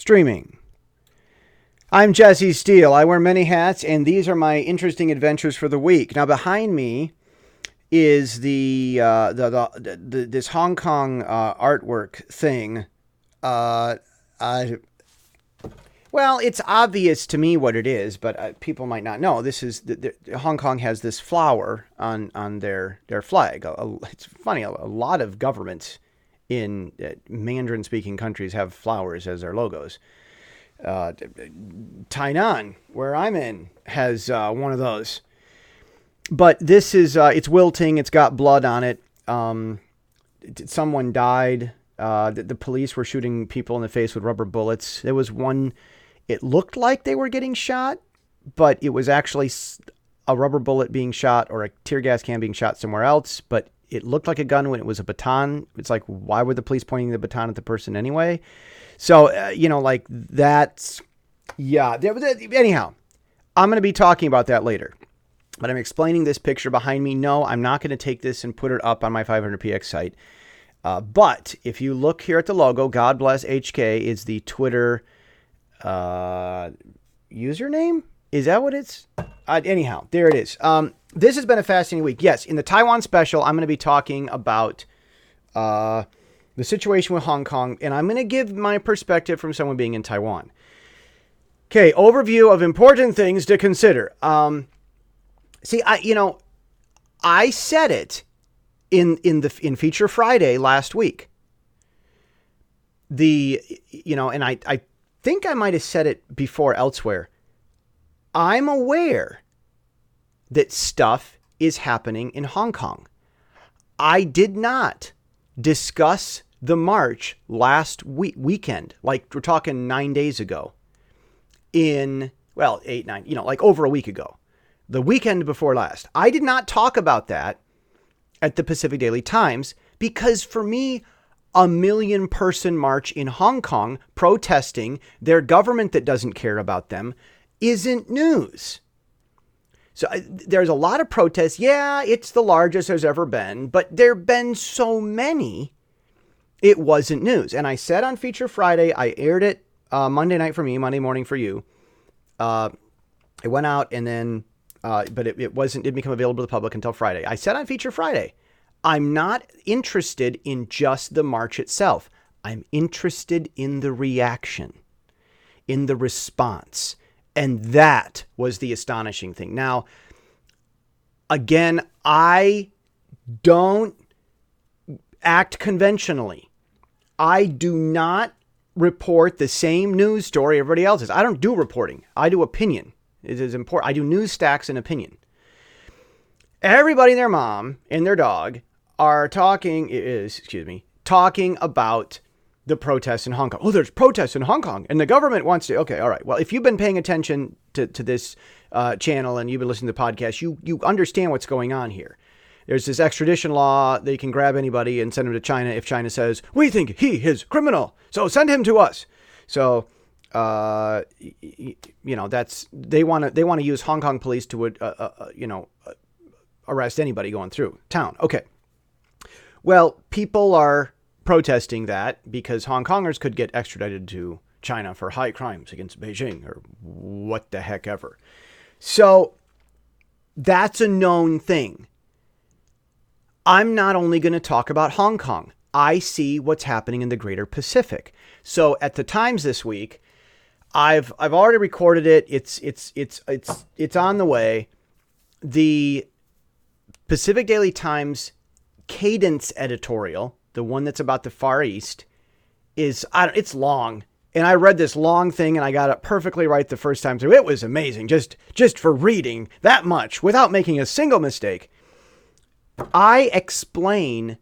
streaming. I'm Jesse Steele. I wear many hats, and these are my interesting adventures for the week. Now, behind me is this Hong Kong artwork thing. Well, it's obvious to me what it is, but people might not know. This is Hong Kong has this flower on their flag. It's funny. A lot of governments in Mandarin-speaking countries have flowers as their logos. Taiwan, where I'm in, has one of those. But this is it's wilting. It's got blood on it. Someone died. The police were shooting people in the face with rubber bullets. There was one. It looked like they were getting shot, but it was actually a rubber bullet being shot or a tear gas can being shot somewhere else. But it looked like a gun when it was a baton. It's like, why were the police pointing the baton at the person anyway? So, like that's, yeah. Anyhow, I'm going to be talking about that later. But I'm explaining this picture behind me. No, I'm not going to take this and put it up on my 500px site. But if you look here at the logo, God Bless HK is the Twitter username. Is that what it's? Anyhow, there it is. This has been a fascinating week. Yes, in the Taiwan special, I'm going to be talking about the situation with Hong Kong, and I'm going to give my perspective from someone being in Taiwan. Okay, overview of important things to consider. See, I said it in Feature Friday last week. And I think I might have said it before elsewhere. I'm aware that stuff is happening in Hong Kong. I did not discuss the march last weekend, like we're talking 9 days ago. 8, 9, like over a week ago. The weekend before last. I did not talk about that at the Pacific Daily Times because for me, a 1 million person march in Hong Kong protesting their government that doesn't care about them isn't news. So there's a lot of protests. Yeah, it's the largest there's ever been, but there have been so many, it wasn't news. And I said on Feature Friday, I aired it Monday night for me, Monday morning for you. It went out and then, but it didn't become available to the public until Friday. I said on Feature Friday, I'm not interested in just the march itself. I'm interested in the reaction, in the response. And that was the astonishing thing. Now, again, I don't act conventionally. I do not report the same news story everybody else is. I don't do reporting. I do opinion. It is important. I do news stacks and opinion. Everybody and their mom and their dog are talking about the protests in Hong Kong. Oh, there's protests in Hong Kong and the government wants to. Okay, all right. Well, if you've been paying attention to this channel and you've been listening to the podcast, you understand what's going on here. There's this extradition law. They can grab anybody and send him to China if China says, we think he is criminal, so send him to us. So, that's, they want to use Hong Kong police to, arrest anybody going through town. Okay. Well, people are protesting that because Hong Kongers could get extradited to China for high crimes against Beijing or what the heck ever. So that's a known thing. I'm not only going to talk about Hong Kong. I see what's happening in the greater Pacific. So at the Times this week, I've already recorded it. It's on the way. The Pacific Daily Times Cadence editorial, the one that's about the Far East, it's long. And I read this long thing and I got it perfectly right the first time through. It was amazing just for reading that much without making a single mistake. I explain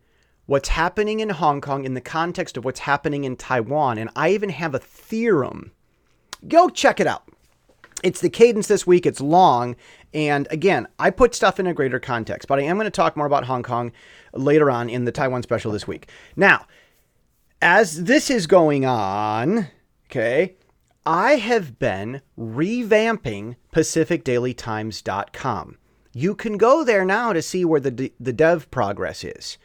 what's happening in Hong Kong in the context of what's happening in Taiwan. And I even have a theorem. Go check it out. It's the Cadence this week. It's long. And again, I put stuff in a greater context, but I am going to talk more about Hong Kong later on in the Taiwan special this week. Now, as this is going on, okay, I have been revamping PacificDailyTimes.com. You can go there now to see where the dev progress is.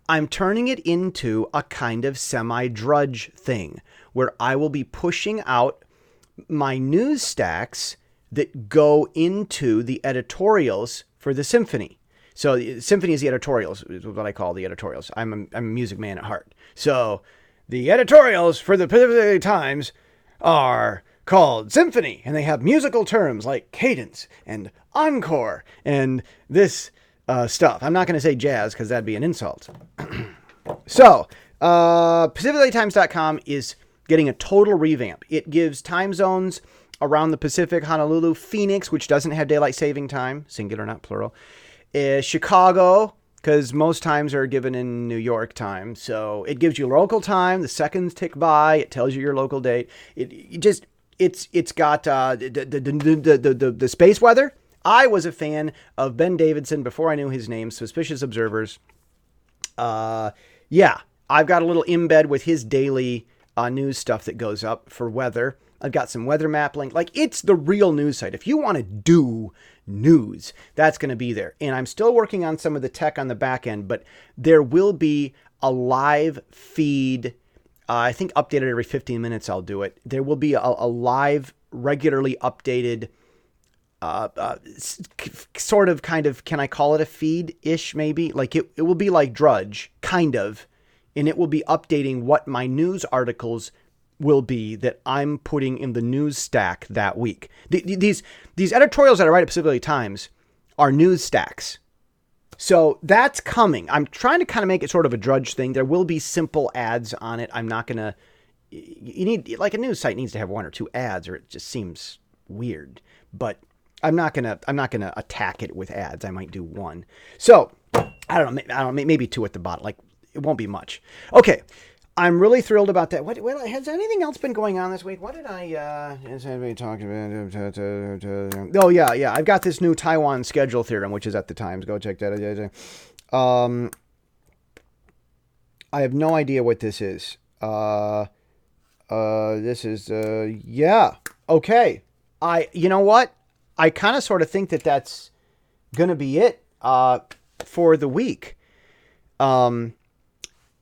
I'm turning it into a kind of semi-drudge thing where I will be pushing out my news stacks that go into the editorials for the Symphony. So the Symphony is the editorials, is what I call the editorials. I'm a music man at heart. So the editorials for the Pacific Times are called Symphony, and they have musical terms like cadence and encore and this stuff. I'm not going to say jazz because that'd be an insult. So PacificDailyTimes.com is getting a total revamp. It gives time zones around the Pacific, Honolulu, Phoenix, which doesn't have daylight saving time, singular, not plural, Chicago, because most times are given in New York time. So it gives you local time. The seconds tick by. It tells you your local date. It's got the space weather. I was a fan of Ben Davidson before I knew his name, Suspicious Observers. Yeah, I've got a little embed with his daily news stuff that goes up for weather. I've got some weather map link. Like, it's the real news site. If you want to do news, that's going to be there. And I'm still working on some of the tech on the back end, but there will be a live feed. I think updated every 15 minutes, I'll do it. There will be a live, regularly updated sort of, kind of, can I call it a feed-ish maybe? Like it will be like Drudge, kind of, and it will be updating what my news articles will be that I'm putting in the news stack that week. These editorials that I write at Pacific Times are news stacks. So that's coming. I'm trying to kind of make it sort of a Drudge thing. There will be simple ads on it. I'm not going to, you need, like a news site needs to have 1 or 2 ads or it just seems weird, but I'm not going to attack it with ads. I might do 1. So I don't know, maybe 2 at the bottom. Like it won't be much. Okay. I'm really thrilled about that. What has anything else been going on this week? What did has anybody talked about? Oh yeah. I've got this new Taiwan schedule theorem, which is at the Times. Go check that out. I have no idea what this is. This is yeah. Okay. You know what? I kind of sort of think that's gonna be it for the week.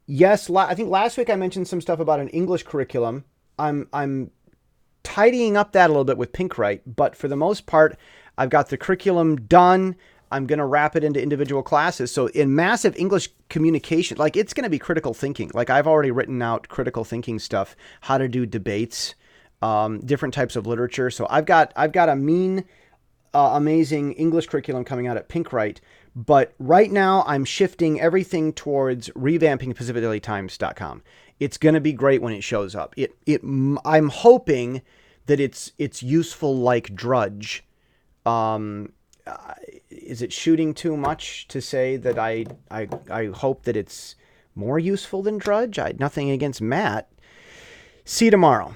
Yes, I think last week I mentioned some stuff about an English curriculum. I'm tidying up that a little bit with Pinkwright, but for the most part, I've got the curriculum done. I'm going to wrap it into individual classes. So in massive English communication, like it's going to be critical thinking. Like I've already written out critical thinking stuff, how to do debates, different types of literature. So I've got a amazing English curriculum coming out at Pinkwright. But right now, I'm shifting everything towards revamping PacificDailyTimes.com. It's going to be great when it shows up. I'm hoping that it's useful like Drudge. Is it shooting too much to say that I hope that it's more useful than Drudge? Nothing against Matt. See you tomorrow.